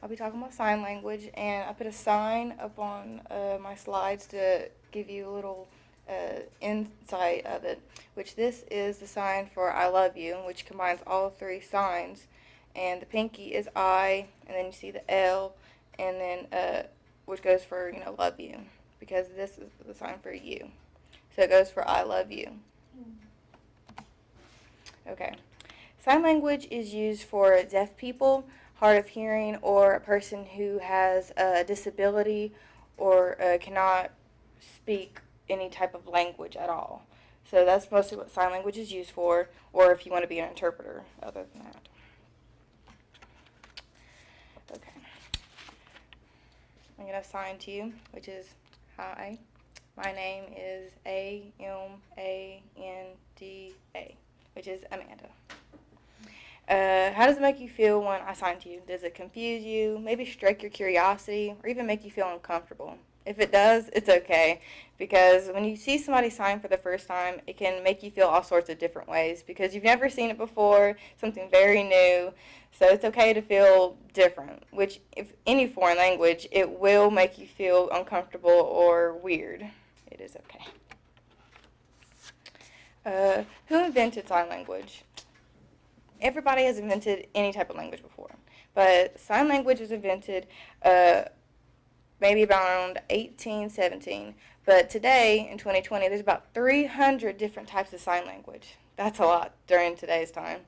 I'll be talking about sign language, and I put a sign up on my slides to give you a little insight of it, which this is the sign for I love you, which combines all three signs. And the pinky is I, and then you see the L, and then which goes for, love you, because this is the sign for you. So it goes for I love you. Okay. Sign language is used for deaf people, hard of hearing, or a person who has a disability or cannot speak any type of language at all. So that's mostly what sign language is used for, or if you want to be an interpreter other than that. Okay. I'm going to assign to you, which is hi. My name is Amanda, which is Amanda. How does it make you feel when I sign to you? Does it confuse you, maybe strike your curiosity, or even make you feel uncomfortable? If it does, it's okay, because when you see somebody sign for the first time, it can make you feel all sorts of different ways because you've never seen it before, something very new, so it's okay to feel different, which if any foreign language, it will make you feel uncomfortable or weird. It is okay. Who invented sign language? Everybody has invented any type of language before, but sign language was invented maybe around 1817. But today, in 2020, there's about 300 different types of sign language. That's a lot during today's time.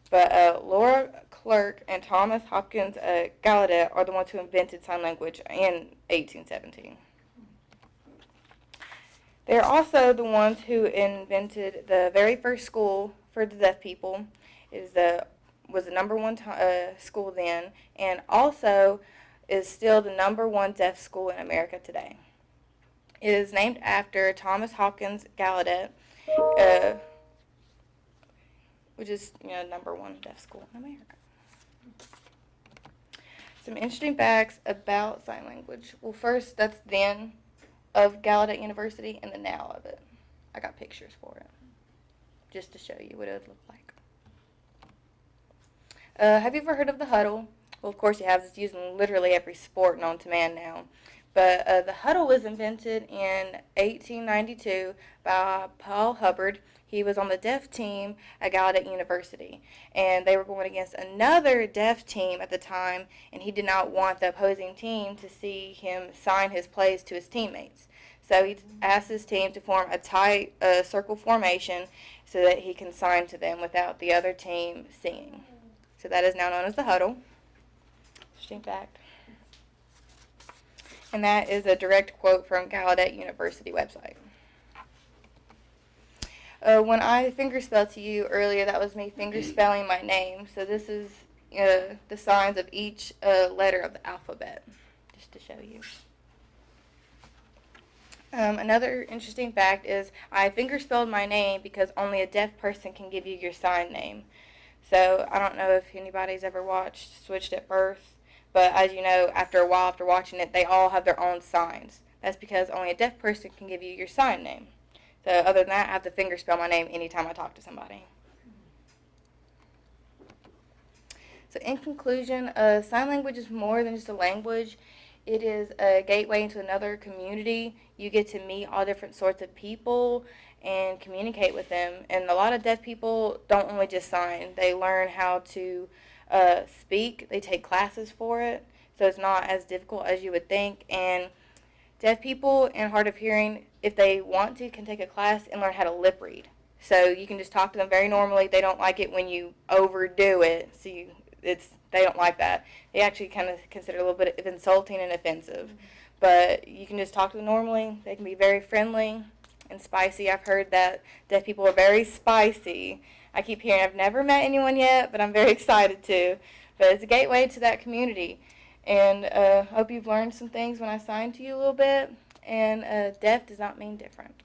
But Laura Clerk and Thomas Hopkins Gallaudet are the ones who invented sign language in 1817. They're also the ones who invented the very first school for the deaf people. Was the number one school then, and also is still the number one deaf school in America today. It is named after Thomas Hopkins Gallaudet, which is number one deaf school in America. Some interesting facts about sign language. Well, first, that's then of Gallaudet University and the now of it. I got pictures for it, just to show you what it would look like. Have you ever heard of the huddle? Well, of course you have. It's used in literally every sport known to man now. But the huddle was invented in 1892 by Paul Hubbard. He was on the deaf team at Gallaudet University, and they were going against another deaf team at the time, and he did not want the opposing team to see him sign his plays to his teammates. So he asked his team to form a tight circle formation so that he can sign to them without the other team seeing. So that is now known as the huddle. Interesting fact. And that is a direct quote from Gallaudet University website. When I fingerspelled to you earlier, that was me fingerspelling my name. So this is the signs of each letter of the alphabet, just to show you. Another interesting fact is I fingerspelled my name because only a deaf person can give you your sign name. So I don't know if anybody's ever watched Switched at Birth, but as you know, after a while, after watching it, they all have their own signs. That's because only a deaf person can give you your sign name. So other than that, I have to fingerspell my name anytime I talk to somebody. So in conclusion, sign language is more than just a language. It is a gateway into another community. You get to meet all different sorts of people and communicate with them. And a lot of deaf people don't only just sign. They learn how to speak. They take classes for it. So it's not as difficult as you would think. And deaf people and hard of hearing, if they want to, can take a class and learn how to lip read. So you can just talk to them very normally. They don't like it when you overdo it. So they don't like that. They actually kind of consider it a little bit of insulting and offensive. But you can just talk to them normally. They can be very friendly and spicy. I've heard that deaf people are very spicy. I keep hearing, I've never met anyone yet, but I'm very excited to. But it's a gateway to that community. And I hope you've learned some things when I signed to you a little bit. And deaf does not mean different.